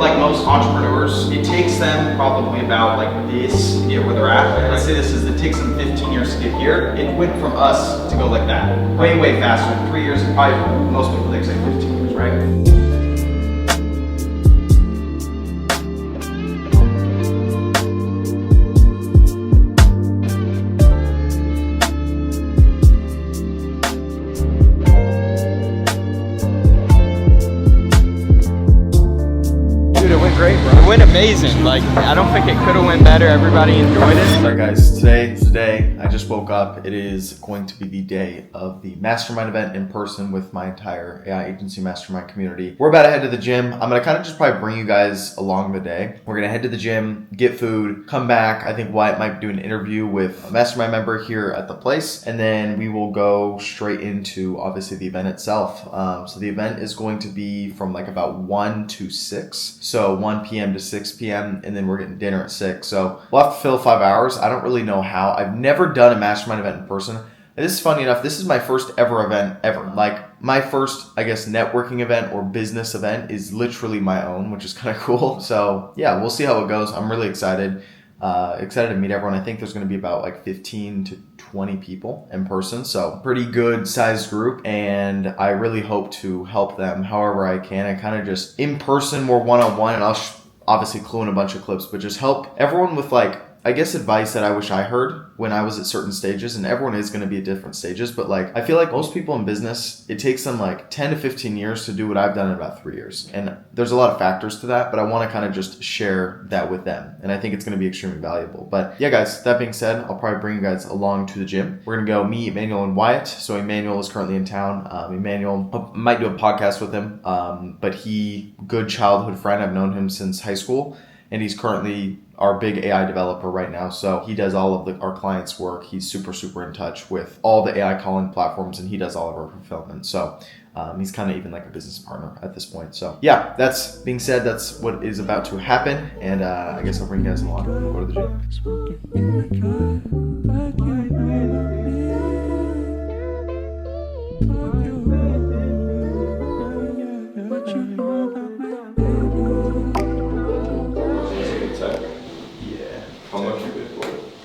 like most entrepreneurs, it takes them probably about like this to get where they're at. And I say this is, it takes them 15 years to get here. It went from us to go like that. Way, way faster. 3 years, probably most people they say 15 years, right? Great, bro. It went amazing. Like, I don't think it could have went better. Everybody enjoyed it. Alright guys, today is the day. I just woke up. It is going to be the day of the Mastermind event in person with my entire AI agency Mastermind community. We're about to head to the gym. I'm gonna kind of just probably bring you guys along the day. We're gonna head to the gym, get food, come back. I think Wyatt might do an interview with a Mastermind member here at the place, and then we will go straight into obviously the event itself. So the event is going to be from like about 1 to 6. So 1 p.m. to 6 p.m. and then we're getting dinner at 6. So we'll have to fill 5 hours. I don't really know how. I've never done a Mastermind event in person. And this is funny enough, this is my first ever event ever. Like my first, I guess, networking event or business event is literally my own, which is kind of cool. So yeah, we'll see how it goes. I'm really excited. Excited to meet everyone. I think there's going to be about like 15 to 20 people in person. So pretty good sized group. And I really hope to help them however I can. I kind of just in person, more one-on-one, and I'll obviously clue in a bunch of clips, but just help everyone with like, I guess advice that I wish I heard when I was at certain stages, and everyone is going to be at different stages, but like I feel like most people in business, it takes them like 10 to 15 years to do what I've done in about 3 years. And there's a lot of factors to that, but I want to kind of just share that with them. And I think it's going to be extremely valuable. But yeah, guys, that being said, I'll probably bring you guys along to the gym. We're going to go me, Emmanuel, and Wyatt. So Emmanuel is currently in town. Emmanuel, I might do a podcast with him, but good childhood friend. I've known him since high school. And he's currently our big AI developer right now. So he does all of our clients' work. He's super, super in touch with all the AI calling platforms, and he does all of our fulfillment. So he's kind of even like a business partner at this point. So yeah, that's being said, that's what is about to happen. And I guess I'll bring you guys along. We'll go to the gym.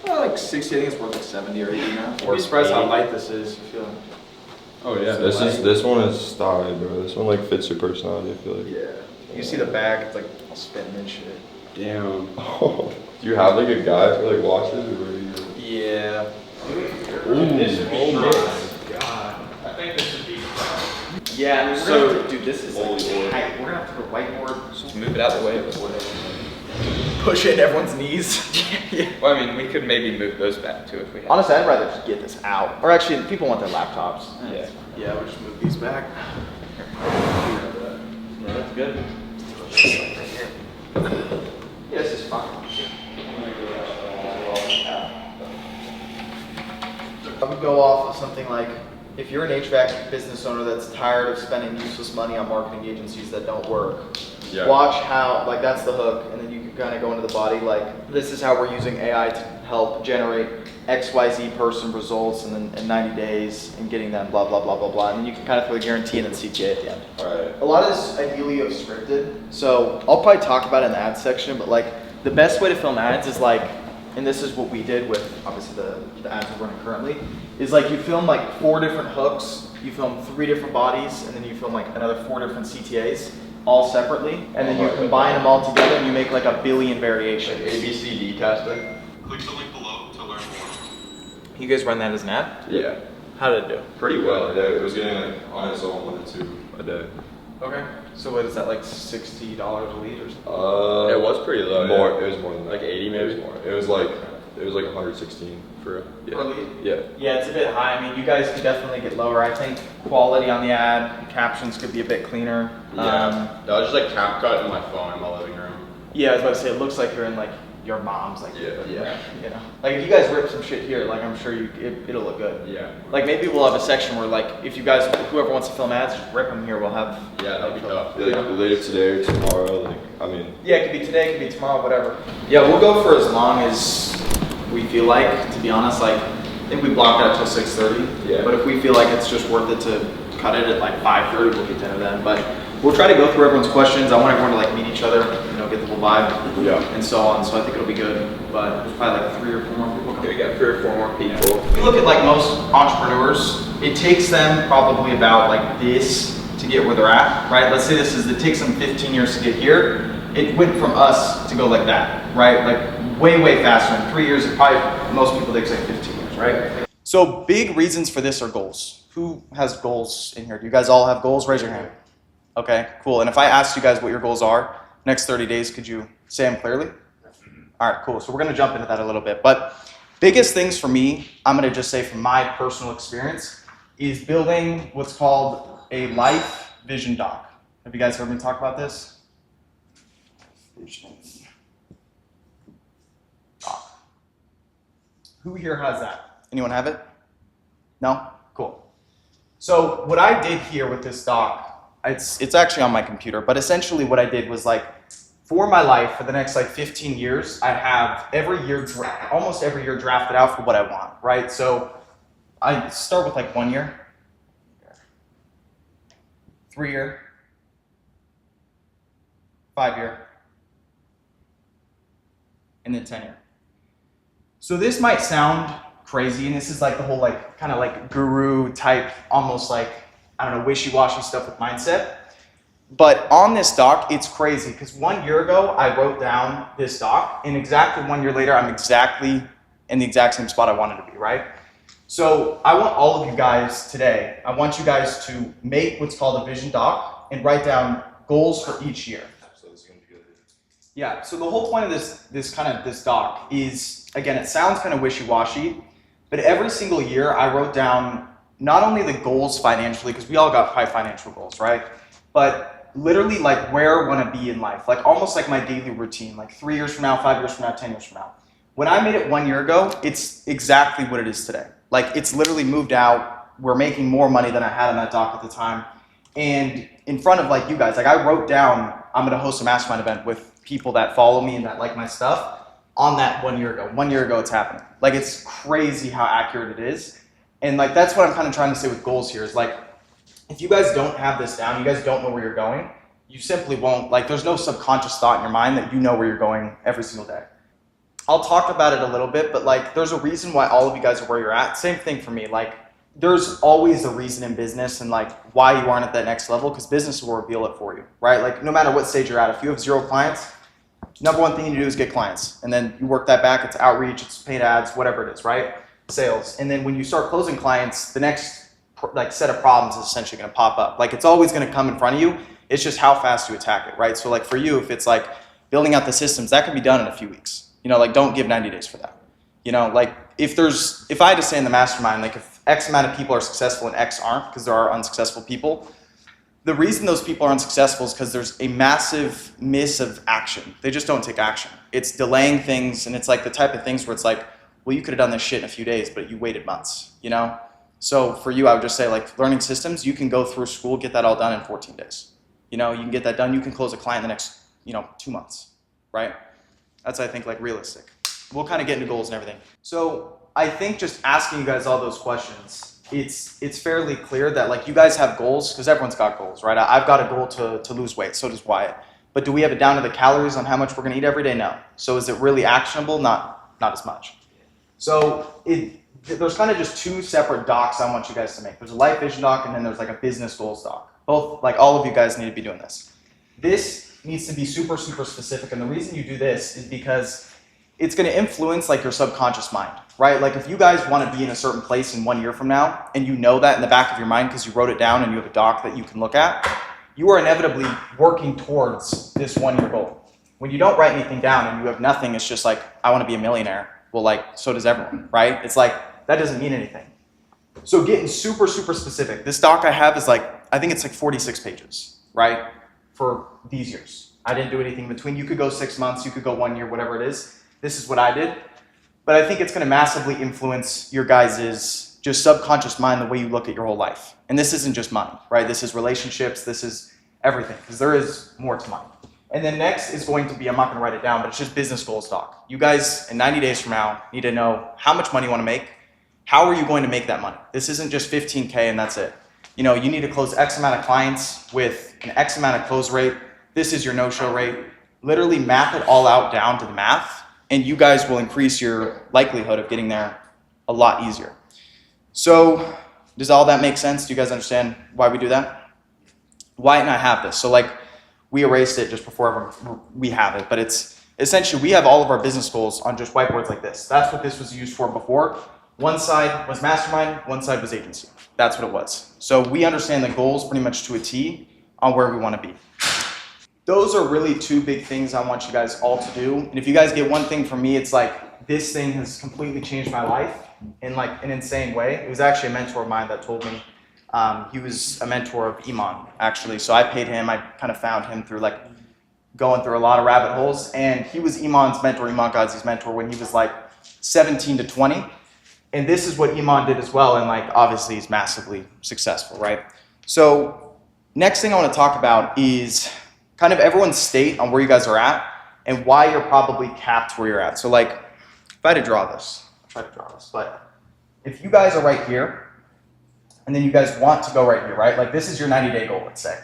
Like 60, I think it's worth like 70 or 80 now. We're surprised how light this is. You feel? Oh yeah, this one is style, bro. This one like fits your personality, I feel like. Yeah. You see the back, it's like all spinning and shit. Damn. Oh. Do you have like a guy for like washes or what? Yeah. This should be God. I think this should be. Yeah, I mean, so dude, this is like tight. We're gonna have to put a whiteboard. Just move it out of the way. Push it in everyone's knees. Yeah. Well, I mean, we could maybe move those back too if we had. Honestly, I'd rather just get this out. Or actually, people want their laptops. Yeah. Yeah, we'll just move these back. Yeah, that's good. Yeah, this is fine. I would go off of something like, if you're an HVAC business owner that's tired of spending useless money on marketing agencies that don't work, watch how, like that's the hook, and then you can kind of go into the body, like this is how we're using AI to help generate XYZ person results in 90 days and getting them blah, blah, blah, blah, blah. And then you can kind of throw a guarantee and then CTA at the end. Alright. A lot of this ideally is scripted. So I'll probably talk about it in the ads section, but like the best way to film ads is like, and this is what we did with obviously the ads we're running currently, is like you film like 4 different hooks, you film 3 different bodies, and then you film like another 4 different CTAs, all separately, and then you combine them all together and you make like a billion variations. Like ABCD testing. Click the link below to learn more. You guys run that as an ad? Yeah. How did it do? Pretty well. Yeah, it was getting like on its own 1 to 2 a day. Okay. So what is that, like $60 a lead or something? It was pretty low. More. It was more than that. Like 80 maybe? It was more. It was like 116 for Per lead? Yeah. Yeah, it's a bit high. I mean, you guys could definitely get lower. I think quality on the ad, captions could be a bit cleaner. Yeah. That was just like CapCut in my phone in my living room. Yeah, I was about to say, it looks like you're in like your mom's, like, Yeah. you know. Like if you guys rip some shit here, like I'm sure it'll look good. Yeah. Like maybe we'll have a section where like, if you guys, whoever wants to film ads, just rip them here, we'll have. Yeah, that'd be tough. Like later today or tomorrow, like, I mean. Yeah, it could be today, it could be tomorrow, whatever. Yeah, we'll go for as long as we feel like, to be honest. Like, I think we blocked out till 6:30. Yeah. But if we feel like it's just worth it to cut it at like 5:30, we'll get dinner then. But we'll try to go through everyone's questions. I want everyone to like meet each other. live Yeah. and so on. So I think it'll be good. But there's probably like 3 or 4 more people coming. We got 3 or 4 more people. If you look at like most entrepreneurs, it takes them probably about like this to get where they're at, right? Let's say it takes them 15 years to get here. It went from us to go like that, right? Like way faster. In 3 years, probably most people they say 15 years, right? So big reasons for this are goals. Who has goals in here? Do you guys all have goals? Raise your hand. Okay, cool. And if I asked you guys what your goals are next 30 days, could you say them clearly? All right, cool. So we're going to jump into that a little bit. But biggest things for me, I'm going to just say from my personal experience, is building what's called a life vision doc. Have you guys heard me talk about this? Vision doc. Who here has that? Anyone have it? No? Cool. So what I did here with this doc, it's actually on my computer, but essentially what I did was like, for my life, for the next like 15 years, I have almost every year drafted out for what I want, right? So I start with like 1 year, 3 year, 5 year, and then 10 year. So this might sound crazy, and this is like the whole like kind of like guru type, almost like, I don't know, wishy-washy stuff with mindset. But on this doc, it's crazy because 1 year ago, I wrote down this doc, and exactly 1 year later, I'm exactly in the exact same spot I wanted to be, right? So I want all of you guys today, I want you guys to make what's called a vision doc and write down goals for each year. So this is going to be good. Yeah, so the whole point of this doc is, again, it sounds kind of wishy-washy, but every single year I wrote down not only the goals financially, because we all got high financial goals, right? But literally like where I want to be in life, like almost like my daily routine, like 3 years from now, 5 years from now, 10 years from now. When I made it 1 year ago, it's exactly what it is today. Like it's literally moved out. We're making more money than I had on that doc at the time. And in front of like you guys, like I wrote down, I'm going to host a mastermind event with people that follow me and that like my stuff on that 1 year ago. 1 year ago, it's happening. Like it's crazy how accurate it is. And like that's what I'm kind of trying to say with goals here is like, if you guys don't have this down, you guys don't know where you're going, you simply won't, like there's no subconscious thought in your mind that you know where you're going every single day. I'll talk about it a little bit, but like there's a reason why all of you guys are where you're at. Same thing for me. Like there's always a reason in business and like why you aren't at that next level, because business will reveal it for you, right? Like no matter what stage you're at, if you have 0 clients, number one thing you do is get clients. And then you work that back, it's outreach, it's paid ads, whatever it is, right? Sales. And then when you start closing clients, the next like set of problems is essentially going to pop up. Like it's always going to come in front of you. It's just how fast you attack it, right? So like for you, if it's like building out the systems, that can be done in a few weeks. You know, like don't give 90 days for that. You know, like if I had to say in the mastermind, like if X amount of people are successful and X aren't, because there are unsuccessful people, the reason those people are unsuccessful is because there's a massive miss of action. They just don't take action. It's delaying things, and it's like the type of things where it's like, well, you could have done this shit in a few days, but you waited months, you know? So for you, I would just say like learning systems, you can go through school, get that all done in 14 days. You know, you can get that done. You can close a client in the next, 2 months, right? That's, I think, like realistic. We'll kind of get into goals and everything. So I think just asking you guys all those questions, it's fairly clear that like you guys have goals, because everyone's got goals, right? I've got a goal to lose weight, so does Wyatt. But do we have it down to the calories on how much we're gonna eat every day? No. So is it really actionable? Not as much. So there's kind of just 2 separate docs I want you guys to make. There's a life vision doc, and then there's like a business goals doc. Both, like all of you guys need to be doing this. This needs to be super, super specific. And the reason you do this is because it's going to influence like your subconscious mind, right? Like if you guys want to be in a certain place in 1 year from now, and you know that in the back of your mind because you wrote it down and you have a doc that you can look at, you are inevitably working towards this 1 year goal. When you don't write anything down and you have nothing, it's just like, I want to be a millionaire. Well, like, so does everyone, right? It's like, that doesn't mean anything. So getting super, super specific. This doc I have is like, I think it's like 46 pages, right? For these years. I didn't do anything in between. You could go 6 months, you could go 1 year, whatever it is. This is what I did. But I think it's going to massively influence your guys' just subconscious mind, the way you look at your whole life. And this isn't just money, right? This is relationships. This is everything, because there is more to money. And then next is going to be, I'm not going to write it down, but it's just business goals doc. You guys, in 90 days from now, need to know how much money you want to make. How are you going to make that money? This isn't just 15K and that's it. You know, you need to close X amount of clients with an X amount of close rate. This is your no-show rate. literally map it all out down to the math, and you guys will increase your likelihood of getting there a lot easier. So does all that make sense? Do you guys understand why we do that? Why didn't I have this? So like we erased it just before we have it, but it's essentially we have all of our business goals on just whiteboards like this. That's what this was used for before. One side was Mastermind, one side was agency. That's what it was. So we understand the goals pretty much to a T on where we want to be. Those are really two big things I want you guys all to do. And if you guys get one thing from me, it's like this thing has completely changed my life in like an insane way. It was actually a mentor of mine that told me. He was a mentor of Iman, actually. So I paid him. I kind of found him through like going through a lot of rabbit holes. And he was Iman's mentor, Iman Ghazi's mentor, when he was like 17 to 20. And this is what Iman did as well. And like, obviously he's massively successful, right? So next thing I want to talk about is kind of everyone's state on where you guys are at and why you're probably capped where you're at. So like, if I had to draw this, I'll try to draw this, but if you guys are right here, and then you guys want to go right here, right? Like this is your 90-day goal, let's say.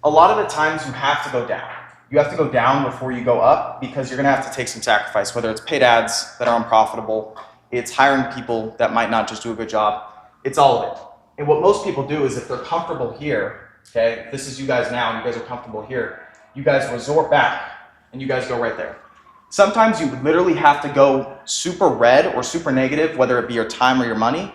A lot of the times you have to go down. You have to go down before you go up because you're gonna have to take some sacrifice, whether it's paid ads that are unprofitable, it's hiring people that might not just do a good job, it's all of it. And what most people do is if they're comfortable here, okay, this is you guys now, and you guys are comfortable here, you guys resort back and you guys go right there. Sometimes you literally have to go super red or super negative, whether it be your time or your money,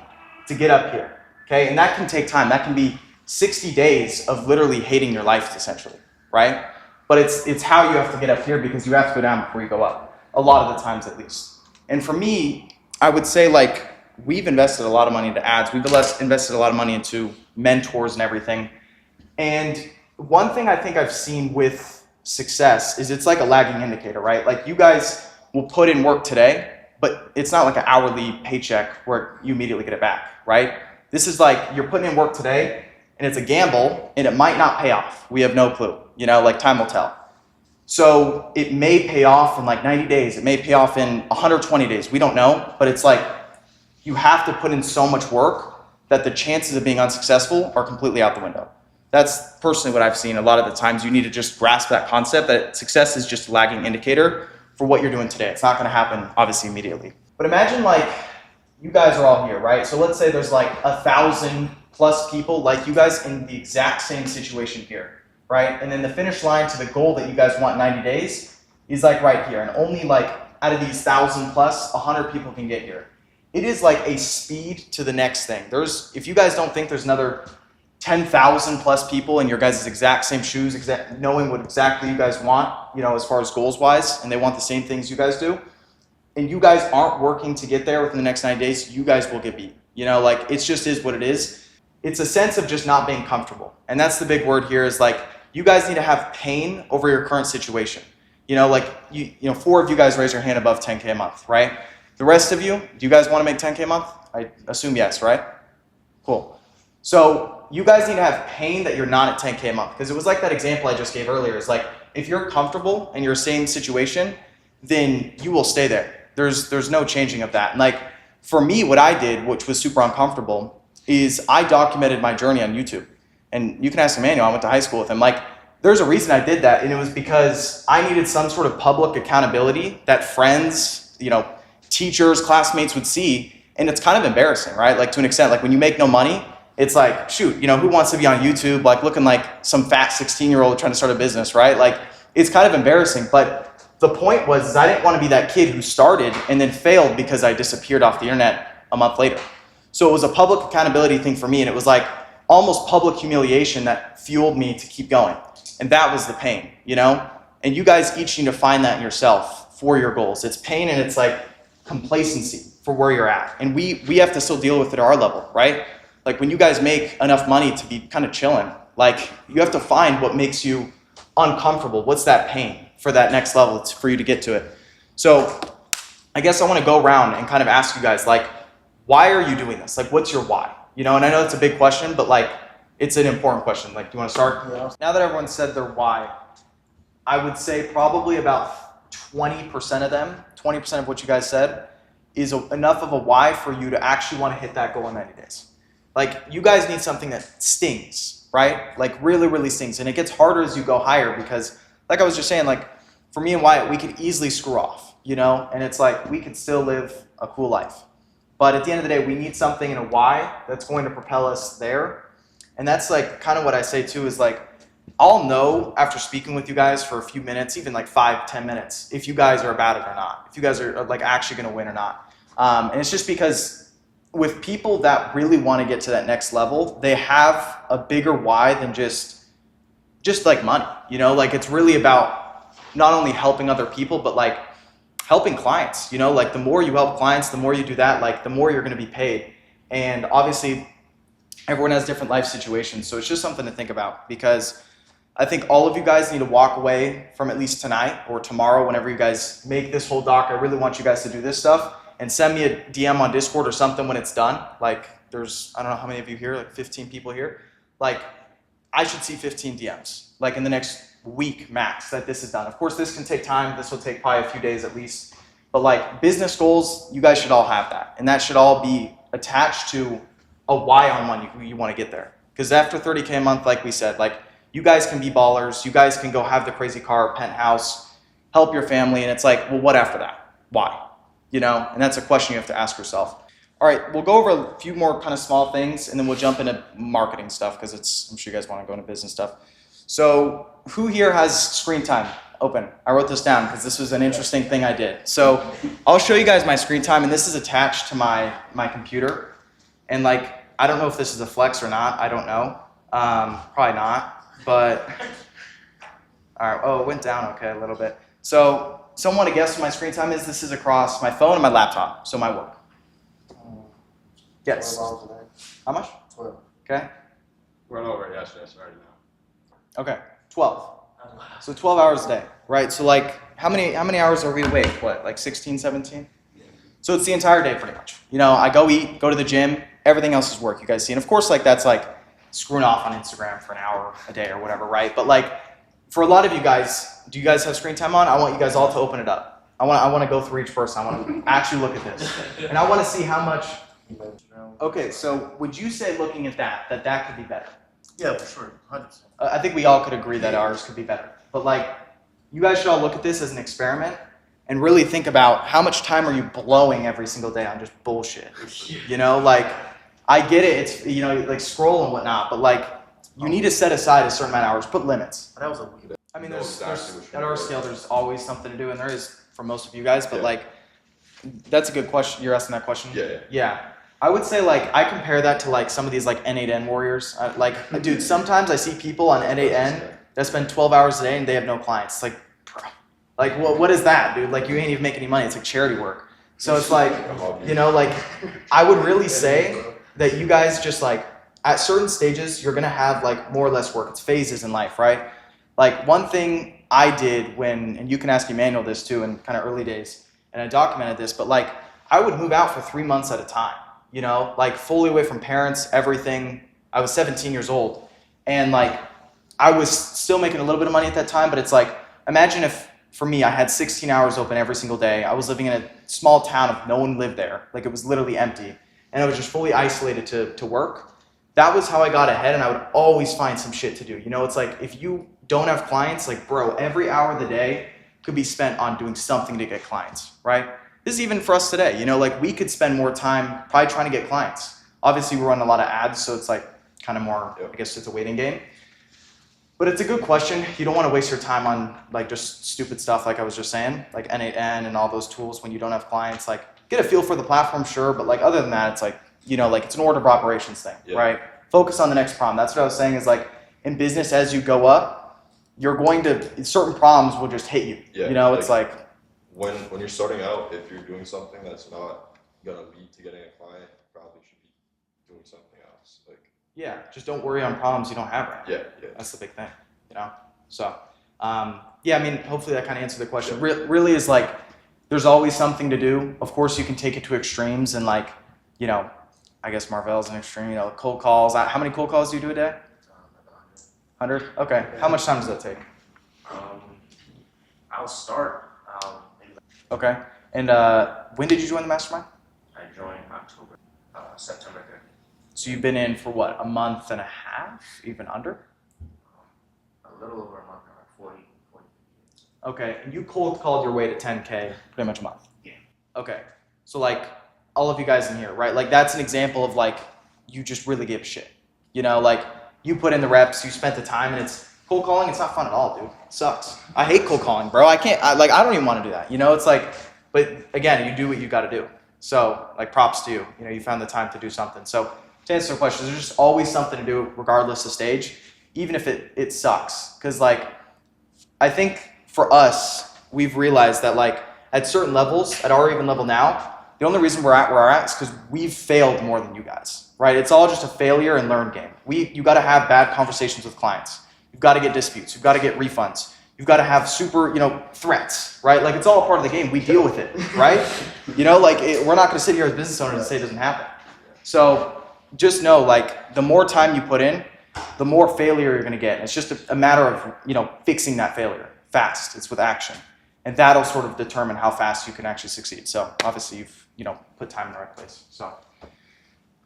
to get up here. Okay, and that can take time. That can be 60 days of literally hating your life, essentially, right? But it's how you have to get up here because you have to go down before you go up, a lot of the times at least. And for me, I would say like we've invested a lot of money into ads. We've invested a lot of money into mentors and everything. And one thing I think I've seen with success is it's like a lagging indicator, right? Like you guys will put in work today, but it's not like an hourly paycheck where you immediately get it back, right? This is like you're putting in work today and it's a gamble and it might not pay off. We have no clue, you know, like time will tell. So it may pay off in like 90 days. It may pay off in 120 days. We don't know, but it's like you have to put in so much work that the chances of being unsuccessful are completely out the window. That's personally what I've seen. A lot of the times you need to just grasp that concept that success is just a lagging indicator for what you're doing today. It's not going to happen obviously immediately. But imagine like you guys are all here, right? So let's say there's like 1,000+ people like you guys in the exact same situation here, right? And then the finish line to the goal that you guys want in 90 days is like right here. And only like out of these 1,000+, 100 people can get here. It is like a speed to the next thing. If you guys don't think there's another 10,000+ people in your guys' exact same shoes, knowing what exactly you guys want, you know, as far as goals wise, and they want the same things you guys do, and you guys aren't working to get there within the next 9 days, you guys will get beat. You know, like it just is what it is. It's a sense of just not being comfortable. And that's the big word here is like, you guys need to have pain over your current situation. You know, like, you know, 4 of you guys raise your hand above 10K a month, right? The rest of you, do you guys want to make 10K a month? I assume yes, right? Cool. So you guys need to have pain that you're not at 10K a month. Because it was like that example I just gave earlier. It's like, if you're comfortable in your same situation, then you will stay there. There's no changing of that. And like, for me, what I did, which was super uncomfortable, is I documented my journey on YouTube. And you can ask Emmanuel, I went to high school with him. Like, there's a reason I did that, and it was because I needed some sort of public accountability that friends, you know, teachers, classmates would see, and it's kind of embarrassing, right? Like, to an extent, like when you make no money, it's like, shoot, you know, who wants to be on YouTube, like looking like some fat 16-year-old trying to start a business, right? Like, it's kind of embarrassing, but the point was is I didn't want to be that kid who started and then failed because I disappeared off the internet a month later. So it was a public accountability thing for me, and it was like almost public humiliation that fueled me to keep going. And that was the pain, you know? And you guys each need to find that in yourself for your goals. It's pain and it's like complacency for where you're at. And we have to still deal with it at our level, right? Like when you guys make enough money to be kind of chilling, like you have to find what makes you uncomfortable. What's that pain for that next level? It's for you to get to it. So I guess I want to go around and kind of ask you guys, like, why are you doing this? Like, what's your why? You know, and I know it's a big question, but like, it's an important question. Like, do you want to start? Yeah. Now that everyone said their why, I would say probably about 20% of them, 20% of what you guys said is enough of a why for you to actually want to hit that goal in 90 days. Like, you guys need something that stings, right? Like really, really stings. And it gets harder as you go higher because, like I was just saying, like for me and Wyatt, we could easily screw off, you know, and it's like we could still live a cool life. But at the end of the day, we need something in a why that's going to propel us there. And that's like kind of what I say too is like, I'll know after speaking with you guys for a few minutes, even like 5-10 minutes, if you guys are about it or not, if you guys are like actually going to win or not. And it's just because with people that really want to get to that next level, they have a bigger why than just like money, you know, like it's really about not only helping other people, but like helping clients, you know, like the more you help clients, the more you do that, like the more you're going to be paid. And obviously everyone has different life situations. So it's just something to think about, because I think all of you guys need to walk away from at least tonight or tomorrow, whenever you guys make this whole doc. I really want you guys to do this stuff and send me a DM on Discord or something when it's done. Like there's, I don't know how many of you here, like 15 people here. Like I should see 15 DMs like in the next week max that this is done. Of course, this can take time. This will take probably a few days at least. But like business goals, you guys should all have that. And that should all be attached to a why on one you want to get there. Because after 30K a month, like we said, like you guys can be ballers. You guys can go have the crazy car, penthouse, help your family. And it's like, well, what after that? Why? You know, and that's a question you have to ask yourself. All right, we'll go over a few more kind of small things and then we'll jump into marketing stuff because I'm sure you guys want to go into business stuff. So who here has screen time open? I wrote this down because this was an interesting thing I did. So I'll show you guys my screen time, and this is attached to my computer. And like, I don't know if this is a flex or not. I don't know. Probably not, but all right. Oh, it went down okay a little bit. So someone want to guess what my screen time is? This is across my phone and my laptop, so my work. Yes. How much? 12. Okay. Run over it yesterday, sorry now. Okay. 12. So 12 hours a day, right? So like, how many hours are we awake? What, like 16, 17? So it's the entire day pretty much. You know, I go eat, go to the gym, everything else is work, you guys see. And of course, like that's like screwing off on Instagram for an hour a day or whatever, right? But like, for a lot of you guys, do you guys have screen time on? I want you guys all to open it up. I want to go through each person. I want to actually look at this. And I want to see how much. Okay, so would you say looking at that could be better? Yeah, for sure, 100%. I think we all could agree that ours could be better. But like, you guys should all look at this as an experiment and really think about how much time are you blowing every single day on just bullshit. You know, like, I get it, it's, you know, like scroll and whatnot, but like, you need to set aside a certain amount of hours, put limits. That was a week. I mean, there's at our scale, there's always something to do, and there is for most of you guys, but like, that's a good question. You're asking that question? Yeah. I would say like, I compare that to like some of these like N8N warriors. Like, dude, sometimes I see people on N8N that spend 12 hours a day and they have no clients. It's like, bro, like what is that, dude? Like you ain't even make any money. It's like charity work. So it's like, you know, like I would really say that you guys just like, at certain stages, you're gonna have like more or less work. It's phases in life, right? Like one thing I did and you can ask Emmanuel this too in kind of early days, and I documented this, but like I would move out for 3 months at a time. You know, like fully away from parents, everything. I was 17 years old and like I was still making a little bit of money at that time, but it's like, imagine if for me, I had 16 hours open every single day. I was living in a small town of no one lived there. Like it was literally empty and I was just fully isolated to work. That was how I got ahead, and I would always find some shit to do. You know, it's like if you don't have clients, like bro, every hour of the day could be spent on doing something to get clients, right? This is even for us today, you know, like we could spend more time probably trying to get clients. Obviously, we're running a lot of ads, so it's like kind of more, I guess it's a waiting game. But it's a good question. You don't want to waste your time on like just stupid stuff like I was just saying, like N8N and all those tools when you don't have clients. Like get a feel for the platform, sure, but like other than that, it's like, you know, like it's an order of operations thing, right? Focus on the next problem. That's what I was saying is like in business, as you go up, you're going to, certain problems will just hit you. You know, it's like, when you're starting out, if you're doing something that's not gonna lead to getting a client, you probably should be doing something else. Like just don't worry on problems you don't have right now. That's the big thing, you know. So yeah, I mean, hopefully that kind of answered the question. Really is like, there's always something to do. Of course, you can take it to extremes and like, you know, I guess Marvell's an extreme. You know, cold calls. How many cold calls do you do a day? 100. Okay. How much time does that take? I'll start. Okay. And when did you join the Mastermind? I joined September 3rd. So you've been in for what, a month and a half, even under? A little over a month, around 40. Okay, and you cold called your way to 10K pretty much a month. Yeah. Okay, so like all of you guys in here, right? Like that's an example of like you just really give a shit. You know, like you put in the reps, you spent the time, and it's cold calling. It's not fun at all, dude. It sucks. I hate cold calling, bro. I don't even want to do that. You know, it's like, but again, you do what you got to do. So like props to you. You know, you found the time to do something. So to answer your question, there's just always something to do regardless of stage, even if it sucks. Because like, I think for us, we've realized that like at certain levels, at our even level now, the only reason we're at where we're at is because we've failed more than you guys, right? It's all just a failure and learn game. You got to have bad conversations with clients. You've got to get disputes. You've got to get refunds. You've got to have super, threats, right? Like it's all a part of the game. We deal with it, right? We're not going to sit here as business owners and say it doesn't happen. So just know, like, the more time you put in, the more failure you're going to get. And it's just a matter of, fixing that failure fast. It's with action. And that'll sort of determine how fast you can actually succeed. So obviously you've, put time in the right place. So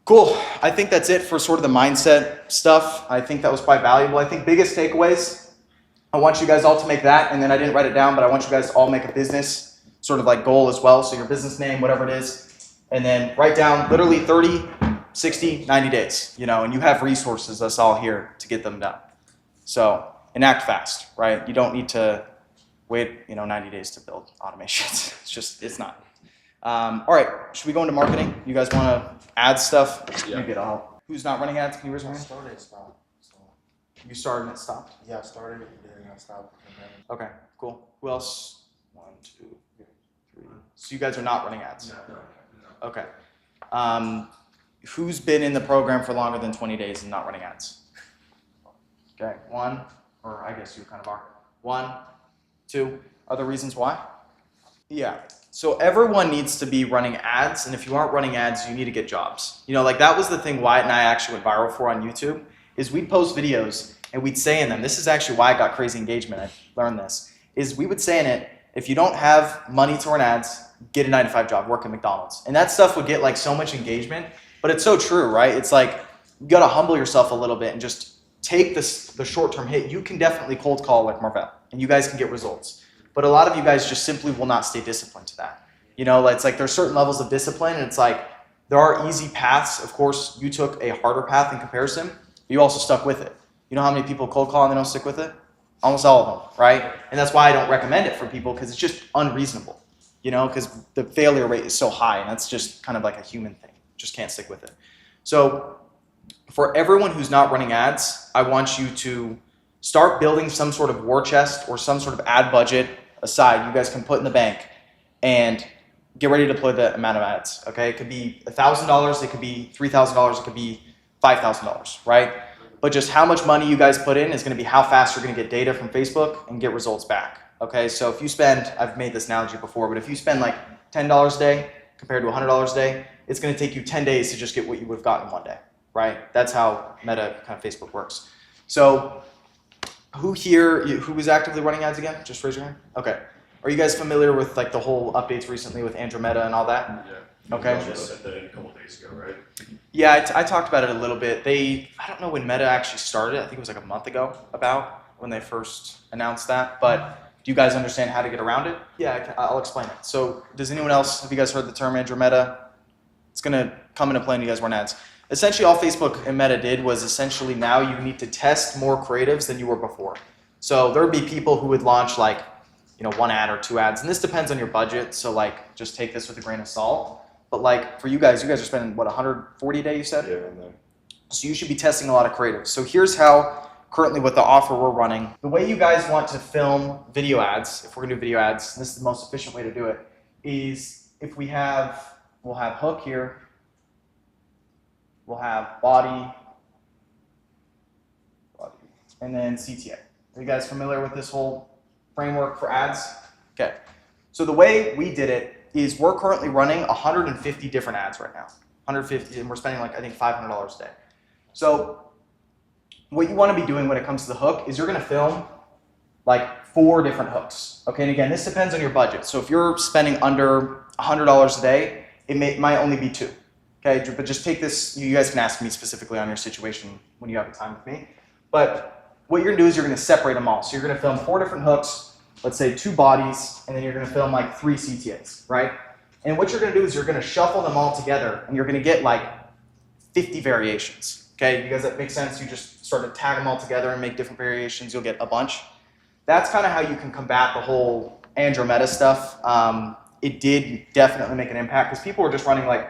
cool. I think that's it for sort of the mindset stuff. I think that was quite valuable. I think biggest takeaways, I want you guys all to make that, and then I didn't write it down, but I want you guys to all make a business sort of like goal as well. So your business name, whatever it is, and then write down literally 30, 60, 90 days, and you have resources, us all here, to get them done. So enact fast, right? You don't need to wait, 90 days to build automations. It's not. All right, should we go into marketing? You guys want to add stuff? Yeah. You get all. Who's not running ads? Can you raise your I hand? started and stopped. So You started and it stopped? yeah, I started and then I stopped. And then Okay, cool. Who else? 1, 2, 3. So you guys are not running ads? No. Okay. Who's been in the program for longer than 20 days and not running ads? Okay, 1, or I guess you kind of are. 1, 2. Other reasons why? Yeah. So everyone needs to be running ads, and if you aren't running ads, you need to get jobs. That was the thing Wyatt and I actually went viral for on YouTube, is we'd post videos and we'd say in them, this is actually why I got crazy engagement, I learned this, is we would say in it, if you don't have money to run ads, get a 9-to-5 job, work at McDonald's. And that stuff would get like so much engagement, but it's so true, right? It's like, you gotta humble yourself a little bit and just take the short-term hit. You can definitely cold call like Marvell, and you guys can get results. But a lot of you guys just simply will not stay disciplined to that. It's like there's certain levels of discipline, and it's like there are easy paths. Of course, you took a harder path in comparison, but you also stuck with it. You know how many people cold call and they don't stick with it? Almost all of them, right? And that's why I don't recommend it for people, because it's just unreasonable, because the failure rate is so high, and that's just kind of like a human thing. Just can't stick with it. So for everyone who's not running ads, I want you to start building some sort of war chest or some sort of ad budget aside you guys can put in the bank, and get ready to deploy the amount of ads, okay? It could be $1,000, it could be $3,000, it could be $5,000, right? But just how much money you guys put in is gonna be how fast you're gonna get data from Facebook and get results back, okay? So if you spend, I've made this analogy before, but if you spend like $10 a day compared to $100 a day, it's gonna take you 10 days to just get what you would have gotten in one day, right? That's how Meta kind of Facebook works. So who was actively running ads again? Just raise your hand. Okay. Are you guys familiar with like the whole updates recently with Andromeda and all that? Yeah. Okay. You just said that in a couple days ago, right? Yeah, I talked about it a little bit. I don't know when Meta actually started. I think it was like a month ago about when they first announced that. But do you guys understand how to get around it? Yeah, I'll explain it. So does anyone else, have you guys heard the term Andromeda? It's going to come into play when you guys run ads. Essentially all Facebook and Meta did was essentially now you need to test more creatives than you were before. So there would be people who would launch like, 1 ad or 2 ads, and this depends on your budget, so like just take this with a grain of salt. But like for you guys are spending what, 140 a day you said? Yeah, and then So you should be testing a lot of creatives. So here's how currently with the offer we're running. The way you guys want to film video ads, if we're gonna do video ads, and this is the most efficient way to do it, is if we'll have hook here, we'll have body, and then CTA. Are you guys familiar with this whole framework for ads? Okay. So the way we did it is we're currently running 150 different ads right now. 150, and we're spending like, I think $500 a day. So what you want to be doing when it comes to the hook is you're going to film like 4 different hooks. Okay, and again, this depends on your budget. So if you're spending under $100 a day, it might only be 2. Okay, but just take this, you guys can ask me specifically on your situation when you have the time with me. But what you're gonna do is you're gonna separate them all. So you're gonna film 4 different hooks, let's say 2 bodies, and then you're gonna film like 3 CTAs, right? And what you're gonna do is you're gonna shuffle them all together, and you're gonna get like 50 variations, okay? You guys, that makes sense? You just start to tag them all together and make different variations, you'll get a bunch. That's kind of how you can combat the whole Andromeda stuff. It did definitely make an impact, because people were just running like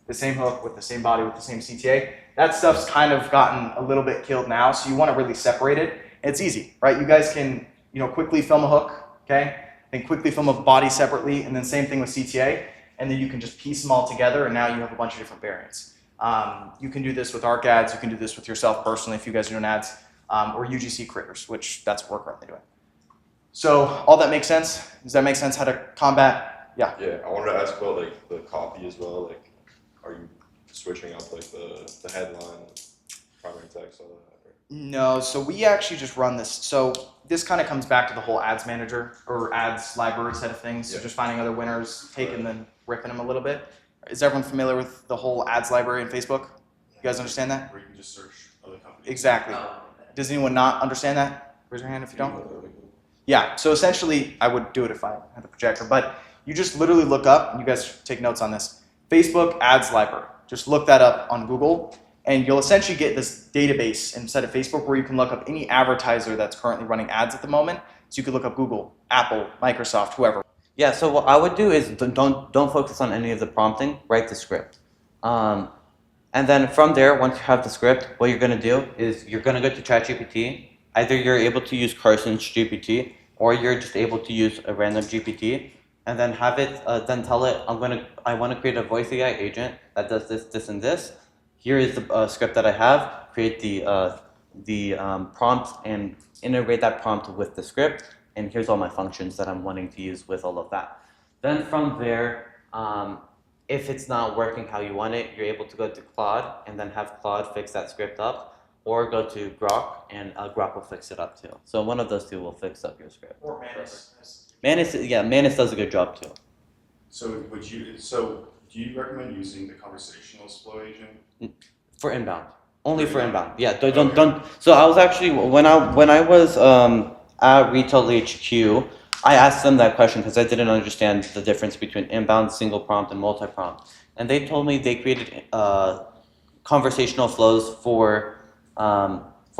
the same hook with the same body with the same CTA. That stuff's kind of gotten a little bit killed now, so you want to really separate it. It's easy, right? You guys can, quickly film a hook, okay? Then quickly film a body separately, and then same thing with CTA, and then you can just piece them all together, and now you have a bunch of different variants. You can do this with ARC ads, you can do this with yourself personally if you guys are doing ads, or UGC creators, which that's what we're currently doing. So all that makes sense? Does that make sense how to combat? Yeah. Yeah, I wanted to ask about like the copy as well. Like, are you switching up like the headline, primary text, all that? Right? No, so we actually just run this. So this kind of comes back to the whole ads manager or ads library set of things. So just finding other winners, taking them, ripping them a little bit. Is everyone familiar with the whole ads library in Facebook? You guys understand that? Where you can just search other companies. Exactly. Does anyone not understand that? Raise your hand if you don't. Yeah, so essentially, I would do it if I had a projector, but you just literally look up, and you guys take notes on this, Facebook ads library. Just look that up on Google, and you'll essentially get this database inside of Facebook where you can look up any advertiser that's currently running ads at the moment. So you could look up Google, Apple, Microsoft, whoever. Yeah, so what I would do is don't focus on any of the prompting, write the script. And then from there, once you have the script, what you're gonna do is you're gonna go to ChatGPT. Either you're able to use Carson's GPT, or you're just able to use a random GPT, and then have it, then tell it, I want to create a voice AI agent that does this, this, and this. Here is the script that I have. Create the prompt and integrate that prompt with the script. And here's all my functions that I'm wanting to use with all of that. Then from there, if it's not working how you want it, you're able to go to Claude and then have Claude fix that script up. Or go to Grok, and Grok will fix it up too. So one of those two will fix up your script. Or Manus. Manus does a good job too. So do you recommend using the conversational flow agent? For inbound, only for inbound. Yeah, don't. So I was actually when I was at Retail HQ, I asked them that question because I didn't understand the difference between inbound, single prompt, and multi-prompt, and they told me they created conversational flows for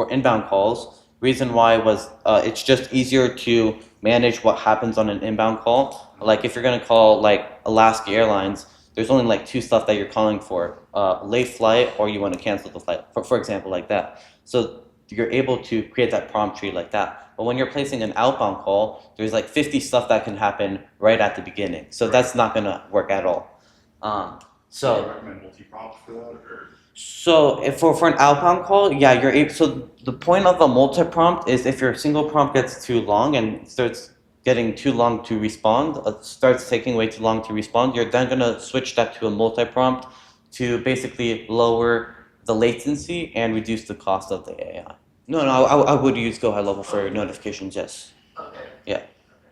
inbound calls. Reason why was it's just easier to manage what happens on an inbound call. Like if you're gonna call like Alaska Airlines, there's only like 2 stuff that you're calling for, late flight or you want to cancel the flight, for example, like that. So you're able to create that prompt tree like that. But when you're placing an outbound call, there's like 50 stuff that can happen right at the beginning. So that's not gonna work at all. Do you recommend multi-prompt for that, or? So if for an outbound call, yeah, you're able. So the point of a multi-prompt is if your single prompt gets too long and starts getting too long to respond, starts taking way too long to respond, you're then gonna switch that to a multi-prompt to basically lower the latency and reduce the cost of the AI. No, I would use GoHighLevel for notifications. Yes. Okay. Yeah.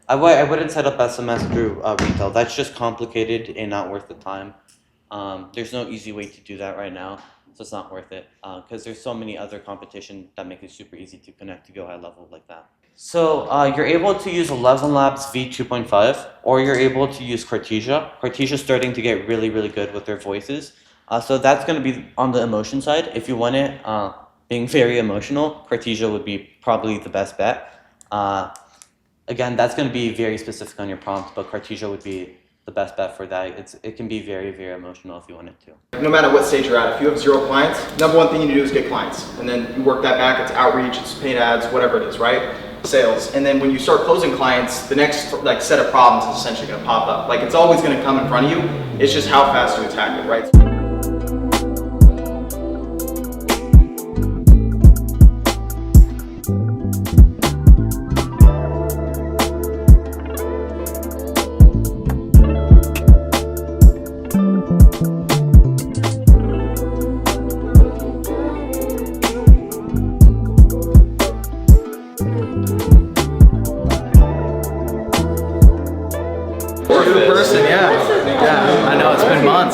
I wouldn't set up SMS through retail. That's just complicated and not worth the time. There's no easy way to do that right now, so it's not worth it because there's so many other competition that make it super easy to connect to GoHighLevel like that. So you're able to use 11 Labs v2.5, or you're able to use Cartesia. Cartesia's starting to get really, really good with their voices. So that's going to be on the emotion side. If you want it being very emotional, Cartesia would be probably the best bet. Again, that's going to be very specific on your prompt, but Cartesia would be the best bet for that. It can be very, very emotional if you want it to. No matter what stage you're at, if you have 0 clients, number one thing you need to do is get clients. And then you work that back, it's outreach, it's paid ads, whatever it is, right? Sales. And then when you start closing clients, the next set of problems is essentially gonna pop up. Like it's always gonna come in front of you, it's just how fast you attack it, right?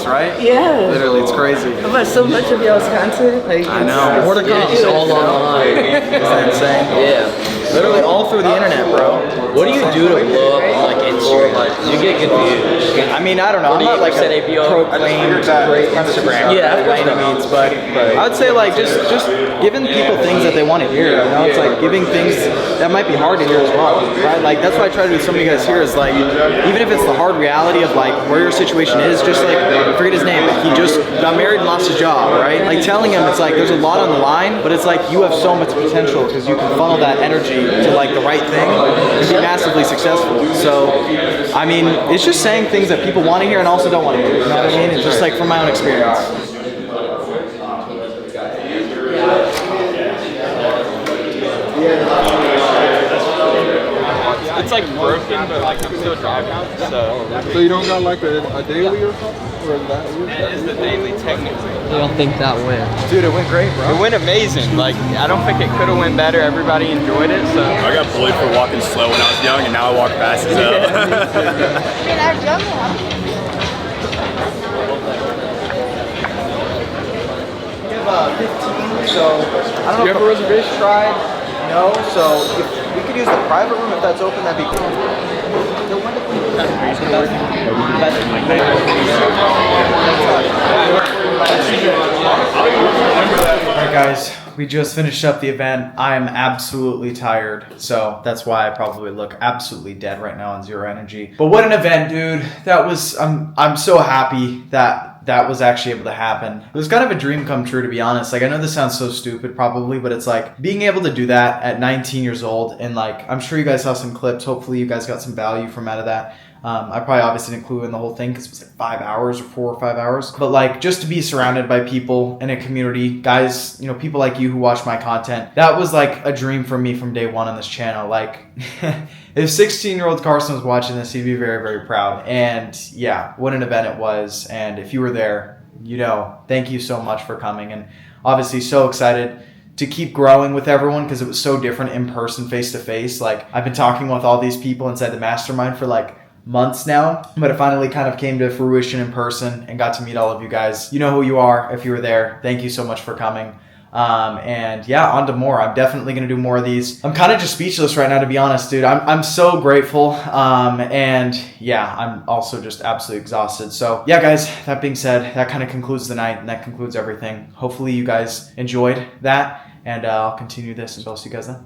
Right? Yeah. Literally, it's crazy. About so much of y'all's content. Like, I know. More to come. It's all online. Is that insane? Yeah. Literally all through the internet, bro. What do you do to blow up on like Instagram? You get good views. I mean, I don't know. I'm not like a proclaimed great Instagram by any means, but I would say like just giving people things that they want to hear. You know, it's like giving things that might be hard to hear as well, right? Like that's what I try to do with some of you guys here is like, even if it's the hard reality of like where your situation is, just like, I forget his name, but he just got married and lost his job, right? Like telling him it's like there's a lot on the line, but it's like you have so much potential because you can funnel that energy to like the right thing and be massively successful. So, I mean, it's just saying things that people want to hear and also don't want to hear. You know what I mean? It's just like from my own experience. It's like broken, but like I'm still driving. So you don't got like a daily or something? Or that It is the daily technically. I don't think that went. Dude, it went great, bro. It went amazing. Like I don't think it could have went better. Everybody enjoyed it. So I got bullied for walking slow when I was young, and now I walk fast as hell. We have 15, so I don't know. Do you have a reservation? Tried? No, so if we could use the private room if that's open, that'd be cool. Alright guys, we just finished up the event. I am absolutely tired, so that's why I probably look absolutely dead right now on zero energy. But what an event, dude. That was, I'm so happy that was actually able to happen. It was kind of a dream come true, to be honest. Like, I know this sounds so stupid probably, but it's like being able to do that at 19 years old, and like, I'm sure you guys saw some clips. Hopefully you guys got some value from out of that. I probably obviously didn't clue in the whole thing because it was like 5 hours or 4 or 5 hours. But like, just to be surrounded by people in a community, guys, you know, people like you who watch my content, that was like a dream for me from day one on this channel. Like, if 16-year-old Carson was watching this, he'd be very, very proud. And yeah, what an event it was. And if you were there, you know, thank you so much for coming. And obviously so excited to keep growing with everyone because it was so different in person, face to face. Like, I've been talking with all these people inside the mastermind for like months now, but it finally kind of came to fruition in person and got to meet all of you guys. You know who you are if you were there. Thank you so much for coming. And yeah, on to more. I'm definitely going to do more of these. I'm kind of just speechless right now, to be honest, dude. I'm so grateful. And yeah, I'm also just absolutely exhausted. So yeah, guys, that being said, that kind of concludes the night and that concludes everything. Hopefully you guys enjoyed that, and I'll continue this, and I'll see you guys then.